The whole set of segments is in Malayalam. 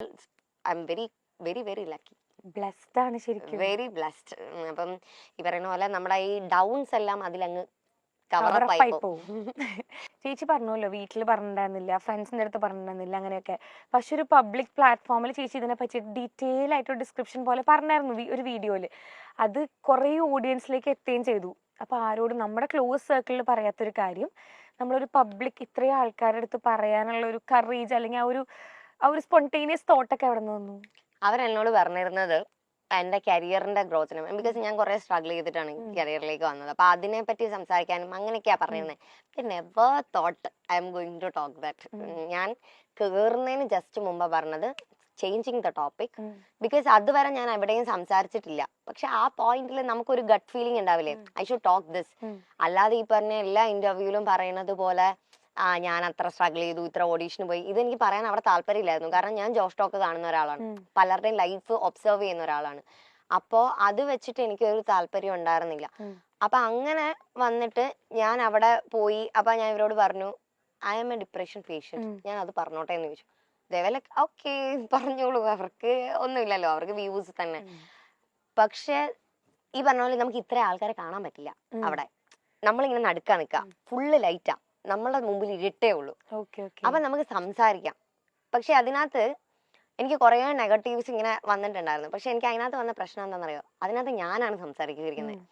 I am very very very lucky, blessed ആണ് ശരിക്കും. Very blessed. അപ്പം ഈ പറയുന്ന പോലെ നമ്മുടെ ഈ ഡൗൺസ് എല്ലാം അതിലങ്ങ് കവറപ്പായി കവറപ്പായി പോവും. ചേച്ചി പറഞ്ഞല്ലോ വീട്ടിൽ പറഞ്ഞിട്ടുണ്ടായിരുന്നില്ല, ഫ്രണ്ട്സിന്റെ അടുത്ത് പറഞ്ഞിട്ടുണ്ടായിരുന്നില്ല അങ്ങനെയൊക്കെ. പക്ഷെ ഒരു പബ്ലിക് പ്ലാറ്റ്ഫോമിൽ ചേച്ചി ഇതിനെ പറ്റി ഡീറ്റെയിൽ ആയിട്ട് ഡിസ്ക്രിപ്ഷൻ പോലെ പറഞ്ഞായിരുന്നു ഒരു വീഡിയോയില്. അത് കുറേ ഓഡിയൻസിലേക്ക് എത്തുകയും ചെയ്തു. അപ്പൊ ആരോടും നമ്മുടെ ക്ലോസ് സർക്കിളിൽ പറയാത്തൊരു കാര്യം നമ്മളൊരു പബ്ലിക് ഇത്രയും ആൾക്കാരുടെ അടുത്ത് പറയാനുള്ള ഒരു കറേജ് അല്ലെങ്കിൽ ആ ഒരു സ്പോണ്ടേനിയസ് തോട്ടൊക്കെ എവിടെ നിന്ന് വന്നു? അവരെന്നോട് പറഞ്ഞിരുന്നത് എന്റെ കരിയറിന്റെ ഗ്രോത്തിനും, ബിക്കോസ് ഞാൻ കുറെ സ്ട്രഗിൾ ചെയ്തിട്ടാണ് കരിയറിലേക്ക് വന്നത്. അപ്പൊ അതിനെ പറ്റി സംസാരിക്കാനും അങ്ങനെയൊക്കെയാ പറഞ്ഞിരുന്നത്. Never thought I am going to talk that. ഞാൻ കേറുന്നതിന് ജസ്റ്റ് മുമ്പ് പറഞ്ഞത് ചേഞ്ചിങ് ദ ടോപ്പിക്, ബിക്കോസ് അതുവരെ ഞാൻ എവിടെയും സംസാരിച്ചിട്ടില്ല. പക്ഷെ ആ പോയിന്റിൽ നമുക്കൊരു ഗട്ട് ഫീലിംഗ് ഉണ്ടാവില്ലേ, ഐ ഷുഡ് ടോക്ക് ദിസ്. അല്ലാതെ ഈ പറഞ്ഞ എല്ലാ ഇന്റർവ്യൂവിലും പറയുന്നത് പോലെ ഞാൻ അത്ര സ്ട്രഗിൾ ചെയ്തു, ഇത്ര ഓഡീഷന് പോയി, ഇതെനിക്ക് പറയാൻ അവിടെ താല്പര്യമില്ലായിരുന്നു. കാരണം ഞാൻ ജോഷ് ടോക്ക് കാണുന്ന ഒരാളാണ്, പലരുടെയും ലൈഫ് ഒബ്സർവ് ചെയ്യുന്ന ഒരാളാണ്. അപ്പോ അത് വെച്ചിട്ട് എനിക്ക് ഒരു താല്പര്യം ഉണ്ടായിരുന്നില്ല. അപ്പൊ അങ്ങനെ വന്നിട്ട് ഞാൻ അവിടെ പോയി. അപ്പൊ ഞാൻ ഇവരോട് പറഞ്ഞു I M A depression patient, ഞാൻ അത് പറഞ്ഞോട്ടെ എന്ന് ചോദിച്ചു. ദേവല ഓക്കെ പറഞ്ഞോളൂ, അവർക്ക് ഒന്നുമില്ലല്ലോ, അവർക്ക് വ്യൂസ് തന്നെ. പക്ഷെ ഈ പറഞ്ഞ പോലെ നമുക്ക് ഇത്ര ആൾക്കാരെ കാണാൻ പറ്റില്ല അവിടെ. നമ്മളിങ്ങനെ നടുക്കാ നിൽക്കാം, ഫുള്ള് ലൈറ്റാ, നമ്മളുടെ മുമ്പിൽ ഇരുട്ടേ ഉള്ളൂ. അപ്പൊ നമുക്ക് സംസാരിക്കാം. പക്ഷെ അതിനകത്ത് എനിക്ക് കുറെ നെഗറ്റീവ്സ് ഇങ്ങനെ വന്നിട്ടുണ്ടായിരുന്നു. പക്ഷെ എനിക്ക് അതിനകത്ത് വന്ന പ്രശ്നം എന്താണെന്നറിയോ, അതിനകത്ത് ഞാനാണ് സംസാരിച്ചിരിക്കുന്നത്.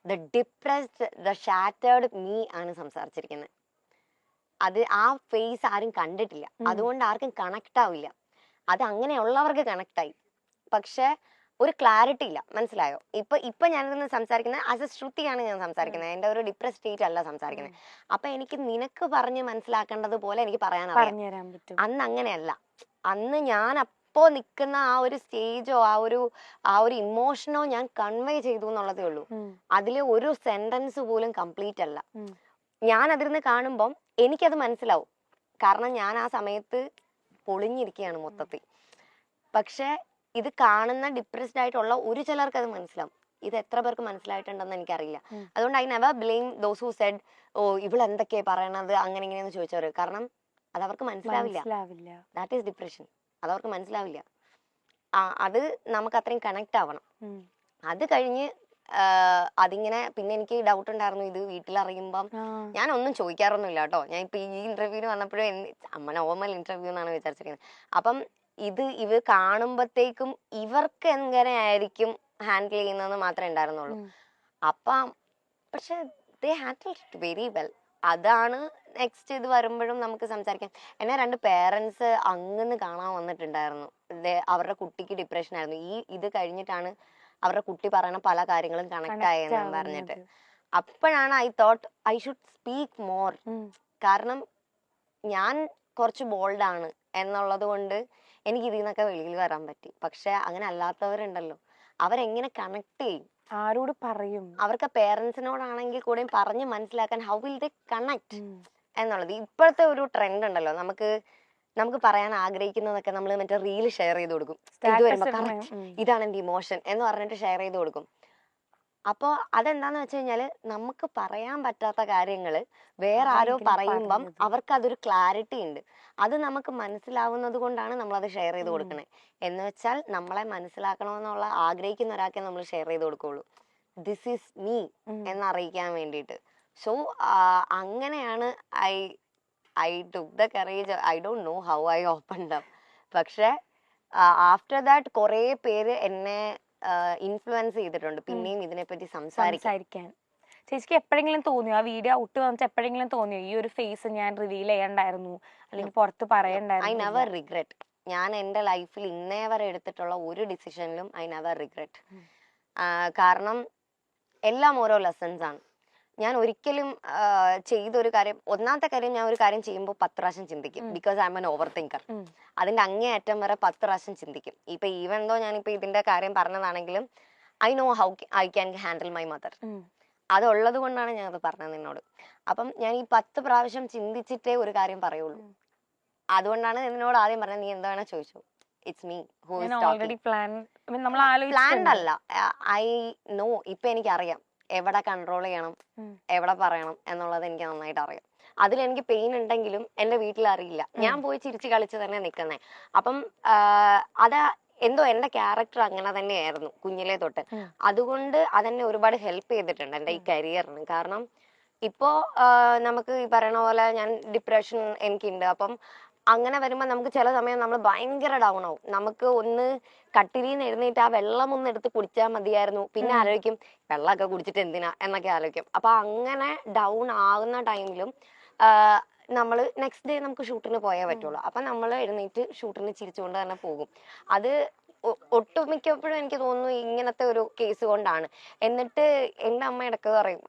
The depressed, the shattered me ആണ് സംസാരിച്ചിരിക്കുന്നത്. അത് ആ ഫേസ് ആരും കണ്ടിട്ടില്ല, അതുകൊണ്ട് ആർക്കും കണക്ട് ആവില്ല. അത് അങ്ങനെയുള്ളവർക്ക് കണക്ട് ആയി, പക്ഷെ ഒരു ക്ലാരിറ്റി ഇല്ല. മനസ്സിലായോ? ഇപ്പൊ ഞാനിന്ന് സംസാരിക്കുന്നത് ആസ് എ ശ്രുതിയാണ് ഞാൻ സംസാരിക്കുന്നത്, എന്റെ ഒരു ഡിപ്രസ് സ്റ്റേറ്റ് അല്ല സംസാരിക്കുന്നത്. അപ്പൊ എനിക്ക് നിനക്ക് പറഞ്ഞ് മനസ്സിലാക്കേണ്ടത് പോലെ എനിക്ക് പറയാനറിയാം. അന്ന് അങ്ങനെയല്ല. അന്ന് ഞാൻ അപ്പോ നിൽക്കുന്ന ആ ഒരു സ്റ്റേജോ ആ ഒരു ഇമോഷനോ ഞാൻ കൺവേ ചെയ്തു എന്നുള്ളതേ ഉള്ളൂ. അതില് ഒരു സെന്റൻസ് പോലും കംപ്ലീറ്റ് അല്ല. ഞാൻ അതിരുന്ന് കാണുമ്പം എനിക്കത് മനസ്സിലാവും, കാരണം ഞാൻ ആ സമയത്ത് പൊളിഞ്ഞിരിക്കുകയാണ് മൊത്തത്തിൽ. പക്ഷെ ഇത് കാണുന്ന ഡിപ്രസ്ഡ് ആയിട്ടുള്ള ഒരു ചിലർക്ക് അത് മനസ്സിലാവും. ഇത് എത്ര പേർക്ക് മനസ്സിലായിട്ടുണ്ടെന്ന് എനിക്കറിയില്ല. അതുകൊണ്ട് I never blame those who said oh ഇവൾ എന്തൊക്കെയാ പറയണത് അങ്ങനെ ഇങ്ങനെയെന്ന് ചോദിച്ചവര്. കാരണം അത് അവർക്ക് മനസ്സിലാവില്ല. That is depression. അതവർക്ക് മനസ്സിലാവില്ല. അത് നമുക്ക് അത്രയും കണക്ട് ആവണം. അത് കഴിഞ്ഞ് അതിങ്ങനെ പിന്നെ എനിക്ക് ഡൗട്ട് ഉണ്ടായിരുന്നു. ഇത് വീട്ടിലറിയുമ്പം ഞാൻ ഒന്നും ചോദിക്കാറൊന്നുമില്ല കേട്ടോ. ഞാൻ ഇപ്പൊ ഈ ഇന്റർവ്യൂവിന് വന്നപ്പോഴും അമ്മ നോർമൽ ഇന്റർവ്യൂ എന്നാണ് വിചാരിച്ചിരിക്കുന്നത്. അപ്പം ഇവർ കാണുമ്പോഴത്തേക്കും ഇവർക്ക് എങ്ങനെയായിരിക്കും ഹാൻഡിൽ ചെയ്യുന്നതെന്ന് മാത്രമേ ഉണ്ടായിരുന്നുള്ളൂ. അപ്പം പക്ഷെ ദേ ഹാൻഡിൽ ഇറ്റ് വെരി വെൽ. അതാണ് നെക്സ്റ്റ് ഇത് വരുമ്പോഴും നമുക്ക് സംസാരിക്കാം. എന്നെ 2 പേരൻസ് അങ്ങ് കാണാൻ വന്നിട്ടുണ്ടായിരുന്നു. അവരുടെ കുട്ടിക്ക് ഡിപ്രഷൻ ആയിരുന്നു. ഇത് കഴിഞ്ഞിട്ടാണ് അവരുടെ കുട്ടി പറയുന്ന പല കാര്യങ്ങളും കണക്ട് ആയെന്ന് പറഞ്ഞിട്ട്. അപ്പോഴാണ് I thought I should speak more. കാരണം ഞാൻ കുറച്ച് ബോൾഡാണ് എന്നുള്ളത് കൊണ്ട് എനിക്ക് ഇതിൽ നിന്നൊക്കെ വെളിയിൽ വരാൻ പറ്റി. പക്ഷെ അങ്ങനെ അല്ലാത്തവരുണ്ടല്ലോ, അവരെങ്ങനെ കണക്ട് ചെയ്യും, ആരോട് പറയും? അവർക്ക് പേരൻസിനോടാണെങ്കിൽ കൂടെയും പറഞ്ഞ് മനസ്സിലാക്കാൻ ഹൗ വിൽ ദേ കണക്ട് എന്നുള്ളത്. ഇപ്പോഴത്തെ ഒരു ട്രെൻഡ് ഉണ്ടല്ലോ, നമുക്ക് പറയാൻ ആഗ്രഹിക്കുന്നതൊക്കെ നമ്മൾ മറ്റേ റീൽ ഷെയർ ചെയ്ത് കൊടുക്കും. ഇത് വരുമ്പോ കറക്റ്റ് ഇതാണ് എന്റെ ഇമോഷൻ എന്ന് പറഞ്ഞിട്ട് ഷെയർ ചെയ്ത് കൊടുക്കും. അപ്പോ അതെന്താന്ന് വെച്ച് കഴിഞ്ഞാല് നമുക്ക് പറയാൻ പറ്റാത്ത കാര്യങ്ങള് വേറെ ആരോ പറയുമ്പം അവർക്ക് അതൊരു ക്ലാരിറ്റി ഉണ്ട്. അത് നമുക്ക് മനസ്സിലാവുന്നത് കൊണ്ടാണ് നമ്മളത് ഷെയർ ചെയ്ത് കൊടുക്കണേ. എന്ന് വെച്ചാൽ നമ്മളെ മനസ്സിലാക്കണമെന്നുള്ള ആഗ്രഹിക്കുന്ന ഒരാൾക്കെ നമ്മൾ ഷെയർ ചെയ്ത് കൊടുക്കുള്ളൂ. ദിസ് ഈസ് മീ എന്നറിയിക്കാൻ വേണ്ടിയിട്ട്. സോ അങ്ങനെയാണ് I took the courage. I don't know how I opened up. പക്ഷെ ആഫ്റ്റർ ദാറ്റ് കുറെ പേര് എന്നെ ഇൻഫ്ലുവൻസ് ചെയ്തിട്ടുണ്ട് പിന്നെയും ഇതിനെപ്പറ്റി സംസാരിക്കാൻ. ചേച്ചിക്ക് എപ്പോഴെങ്കിലും തോന്നിയോ, ആ വീഡിയോ ഔട്ട് വന്നിട്ട് എപ്പോഴെങ്കിലും തോന്നിയോ ഈ ഒരു ഫേസ് ഞാൻ റിവീൽ ചെയ്യണ്ടായിരുന്നു അല്ലെങ്കിൽ പുറത്ത് പറയണ്ടായിരുന്നു? I never regret. ഞാൻ എന്റെ ലൈഫിൽ ഇന്നേ വരെ എടുത്തിട്ടുള്ള ഒരു ഡിസിഷനിലും ഐ നെവർ റിഗ്രറ്റ്. കാരണം എല്ലാം ഓരോ ലെസൺസ് ആണ്. ഞാൻ ഒരിക്കലും ചെയ്തൊരു കാര്യം, ഒന്നാമത്തെ കാര്യം, ഞാൻ ഒരു കാര്യം ചെയ്യുമ്പോൾ 10 പ്രാവശ്യം ചിന്തിക്കും. Because I M N over thinker. അതിന്റെ അങ്ങേയറ്റം വരെ 10 പ്രാവശ്യം ചിന്തിക്കും. ഇപ്പൊ ഈവൻ ദോ ഞാനിപ്പോ ഇതിന്റെ കാര്യം പറഞ്ഞതാണെങ്കിലും I know how I can handle my mother. അതുള്ളത് കൊണ്ടാണ് ഞാൻ അത് പറഞ്ഞത് നിന്നോട്. അപ്പം ഞാൻ ഈ 10 പ്രാവശ്യം ചിന്തിച്ചിട്ടേ ഒരു കാര്യം പറയുള്ളൂ. അതുകൊണ്ടാണ് നിന്നോട് ആദ്യം പറഞ്ഞത്, നീ എന്താ വേണേ ചോദിച്ചു. It's me who is talking. Planned അല്ല. I know. ഇപ്പൊ എനിക്കറിയാം എവിടെ കൺട്രോൾ ചെയ്യണം, എവിടെ പറയണം എന്നുള്ളത് എനിക്ക് നന്നായിട്ട് അറിയാം. അതിലെനിക്ക് പെയിൻ ഉണ്ടെങ്കിലും എന്റെ വീട്ടിൽ അറിയില്ല. ഞാൻ പോയി ചിരിച്ച് കളിച്ച് തന്നെ നിൽക്കുന്നേ. അപ്പം അതാ എന്തോ എന്റെ ക്യാരക്ടർ അങ്ങനെ തന്നെയായിരുന്നു കുഞ്ഞിലേ തൊട്ട്. അതുകൊണ്ട് അതെന്നെ ഒരുപാട് ഹെൽപ്പ് ചെയ്തിട്ടുണ്ട് എന്റെ ഈ കരിയറിന്. കാരണം ഇപ്പോ നമുക്ക് ഈ പറയണ പോലെ ഞാൻ ഡിപ്രഷൻ എനിക്കുണ്ട്. അപ്പം അങ്ങനെ വരുമ്പോ നമുക്ക് ചില സമയം നമ്മൾ ഭയങ്കര ഡൗൺ ആവും. നമുക്ക് ഒന്ന് കട്ടിലിന്ന് എഴുന്നേറ്റ് ആ വെള്ളം ഒന്ന് എടുത്ത് കുടിച്ചാൽ മതിയായിരുന്നു. പിന്നെ ആലോചിക്കും വെള്ളമൊക്കെ കുടിച്ചിട്ട് എന്തിനാ എന്നൊക്കെ ആലോചിക്കും. അപ്പൊ അങ്ങനെ ഡൗൺ ആകുന്ന ടൈമിലും നമ്മള് നെക്സ്റ്റ് ഡേ നമുക്ക് ഷൂട്ടിന് പോയേ പറ്റുള്ളൂ. അപ്പൊ നമ്മൾ എഴുന്നേറ്റ് ഷൂട്ടിന് ചിരിച്ചുകൊണ്ട് തന്നെ പോകും. അത് ഒട്ടുമിക്കപ്പോഴും എനിക്ക് തോന്നുന്നു ഇങ്ങനത്തെ ഒരു കേസ് കൊണ്ടാണ്. എന്നിട്ട് എന്റെ അമ്മ ഇടയ്ക്ക് പറയും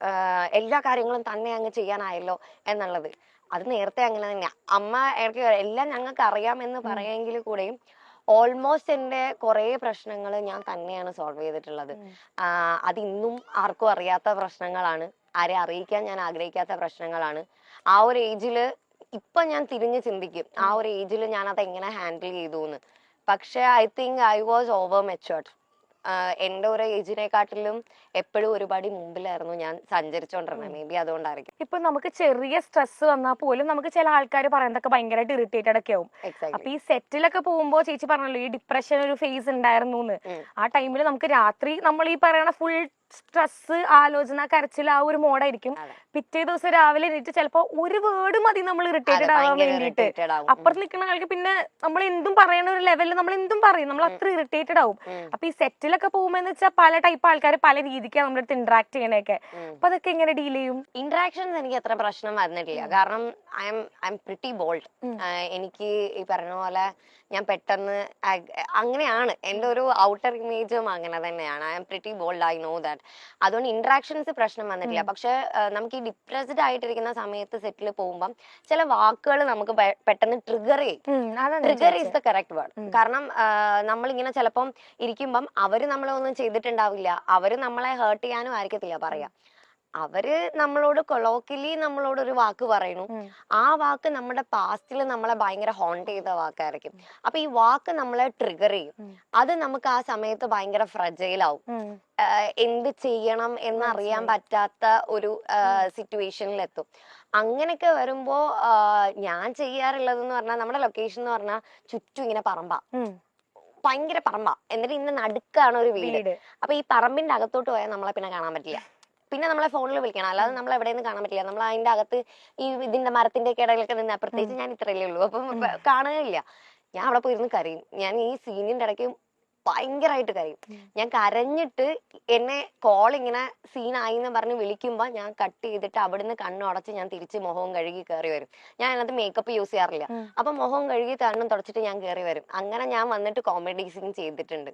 എല്ലാ കാര്യങ്ങളും തന്നെ അങ്ങ് ചെയ്യാനായല്ലോ എന്നുള്ളത്. അത് നേരത്തെ അങ്ങനെ തന്നെയാ. അമ്മ ഇടയ്ക്ക് എല്ലാം ഞങ്ങൾക്ക് അറിയാമെന്ന് പറയാമെങ്കിൽ കൂടെയും ഓൾമോസ്റ്റ് എന്റെ കുറെ പ്രശ്നങ്ങൾ ഞാൻ തന്നെയാണ് സോൾവ് ചെയ്തിട്ടുള്ളത്. അത് ഇന്നും ആർക്കും അറിയാത്ത പ്രശ്നങ്ങളാണ്. ആരെ അറിയിക്കാൻ ഞാൻ ആഗ്രഹിക്കാത്ത പ്രശ്നങ്ങളാണ്. ആ ഒരു ഏജില് ഇപ്പൊ ഞാൻ തിരിഞ്ഞ് ചിന്തിക്കും ആ ഒരു ഏജിൽ ഞാൻ അത് എങ്ങനെ ഹാൻഡിൽ ചെയ്തു എന്ന്. പക്ഷെ I think I was over matured. എന്റെ ഒരു ഏജിനെക്കാട്ടിലും എപ്പോഴും ഒരുപാട് മുമ്പിലായിരുന്നു ഞാൻ സഞ്ചരിച്ചോണ്ടിരുന്നത്. മേ ബി അതുകൊണ്ടായിരിക്കും. ഇപ്പൊ നമുക്ക് ചെറിയ സ്ട്രെസ് വന്നാൽ പോലും നമുക്ക് ചില ആൾക്കാർ പറയുന്നതൊക്കെ ഭയങ്കരമായിട്ട് ഇറിറ്റേറ്റഡ് ഒക്കെ ആവും. അപ്പൊ ഈ സെറ്റിലൊക്കെ പോകുമ്പോ ചേച്ചി പറഞ്ഞല്ലോ ഈ ഡിപ്രഷൻ ഒരു ഫേസ് ഉണ്ടായിരുന്നു എന്ന്. ആ ടൈമിൽ നമുക്ക് രാത്രി നമ്മൾ ഈ പറയണ ഫുൾ സ്ട്രെസ്, ആലോചന, കരച്ചിൽ, ആ ഒരു മോഡായിരിക്കും. പിറ്റേ ദിവസം രാവിലെ എണീറ്റ് ചിലപ്പോ ഒരു വേർഡ് മതി നമ്മൾ ഇറിറ്റേറ്റഡ് ആവാൻ വേണ്ടിയിട്ട്. അപ്പുറത്ത് നിൽക്കുന്ന ആൾക്ക് പിന്നെ നമ്മൾ എന്തും പറയണ ഒരു ലെവലിൽ നമ്മൾ എന്തും പറയും, നമ്മൾ അത്ര ഇറിറ്റേറ്റഡ് ആവും. അപ്പൊ ഈ സെറ്റിലൊക്കെ പോകുമ്പോ എന്ന് വെച്ചാൽ പല ടൈപ്പ് ആൾക്കാർ പല രീതിക്കാണ് നമ്മുടെ അടുത്ത് ഇന്ററാക്ട് ചെയ്യണൊക്കെ. അപ്പൊ അതൊക്കെ എങ്ങനെ ഡീൽ ചെയ്യും? ഇന്ററാക്ഷൻസ് എനിക്ക് അത്ര പ്രശ്നം വന്നിട്ടില്ല. കാരണം ഐ എം പ്രിറ്റി ബോൾഡ്. എനിക്ക് ഈ പറഞ്ഞ പോലെ ഞാൻ പെട്ടെന്ന് അങ്ങനെയാണ്. എന്റെ ഒരു ഔട്ടർ ഇമേജും അങ്ങനെ തന്നെയാണ്. I M pretty bold, I know that. അതുകൊണ്ട് ഇന്ററാക്ഷൻസ് പ്രശ്നം വന്നിട്ടില്ല. പക്ഷെ നമുക്ക് ഈ ഡിപ്രസ്ഡ് ആയിട്ടിരിക്കുന്ന സമയത്ത് സെറ്റിൽ പോകുമ്പം ചില വാക്കുകൾ നമുക്ക് പെട്ടെന്ന് ട്രിഗർ ചെയ്യും. Trigger is the correct word. കാരണം നമ്മളിങ്ങനെ ചിലപ്പം ഇരിക്കുമ്പം അവര് നമ്മളെ ഒന്നും ചെയ്തിട്ടുണ്ടാവില്ല. അവര് നമ്മളെ ഹേർട്ട് ചെയ്യാനും ആയിരിക്കത്തില്ല പറയാ. അവര് നമ്മളോട് കൊളോക്കിയലി നമ്മളോട് ഒരു വാക്ക് പറയുന്നു. ആ വാക്ക് നമ്മുടെ പാസ്റ്റിൽ നമ്മളെ ഭയങ്കര ഹോണ്ട് ചെയ്ത വാക്കായിരിക്കും. അപ്പൊ ഈ വാക്ക് നമ്മളെ ട്രിഗർ ചെയ്യും. അത് നമുക്ക് ആ സമയത്ത് ഭയങ്കര ഫ്രജൈലാവും. എന്ത് ചെയ്യണം എന്നറിയാൻ പറ്റാത്ത ഒരു സിറ്റുവേഷനിലെത്തും. അങ്ങനെയൊക്കെ വരുമ്പോ ഞാൻ ചെയ്യാറുള്ളതെന്ന് പറഞ്ഞാൽ നമ്മുടെ ലൊക്കേഷൻ എന്ന് പറഞ്ഞാൽ ചുറ്റും ഇങ്ങനെ പറമ്പാ, ഭയങ്കര പറമ്പാ. എന്നിട്ട് ഇന്ന് നടുക്കാണ് ഒരു വീട്. അപ്പൊ ഈ പറമ്പിന്റെ അകത്തോട്ട് പോയാൽ നമ്മളെ പിന്നെ കാണാൻ പറ്റില്ല. പിന്നെ നമ്മളെ ഫോണിൽ വിളിക്കണം, അല്ലാതെ നമ്മൾ എവിടെയൊന്നും കാണാൻ പറ്റില്ല. നമ്മൾ അതിന്റെ അകത്ത് ഈ ഇതിന്റെ മരത്തിന്റെ ഒക്കെ ഇടയിലൊക്കെ നിന്ന്, പ്രത്യേകിച്ച് ഞാൻ ഇത്രയല്ലേ ഉള്ളൂ, അപ്പം കാണുകയില്ല. ഞാൻ അവിടെ പോയിരുന്ന് കരയും. ഞാൻ ഈ സീനിന്റെ ഇടയ്ക്ക് ഭയങ്കരമായിട്ട് കരയും. ഞാൻ കരഞ്ഞിട്ട് എന്നെ കോൾ ഇങ്ങനെ സീനായി എന്ന് പറഞ്ഞ് വിളിക്കുമ്പോ ഞാൻ കട്ട് ചെയ്തിട്ട് അവിടുന്ന് കണ്ണുടച്ച് ഞാൻ തിരിച്ച് മുഖവും കഴുകി കയറി വരും. ഞാൻ അതിനകത്ത് മേക്കപ്പ് യൂസ് ചെയ്യാറില്ല. അപ്പൊ മുഖവും കഴുകി കണ്ണും തുടച്ചിട്ട് ഞാൻ കയറി വരും. അങ്ങനെ ഞാൻ വന്നിട്ട് കോമഡി സീൻ ചെയ്തിട്ടുണ്ട്.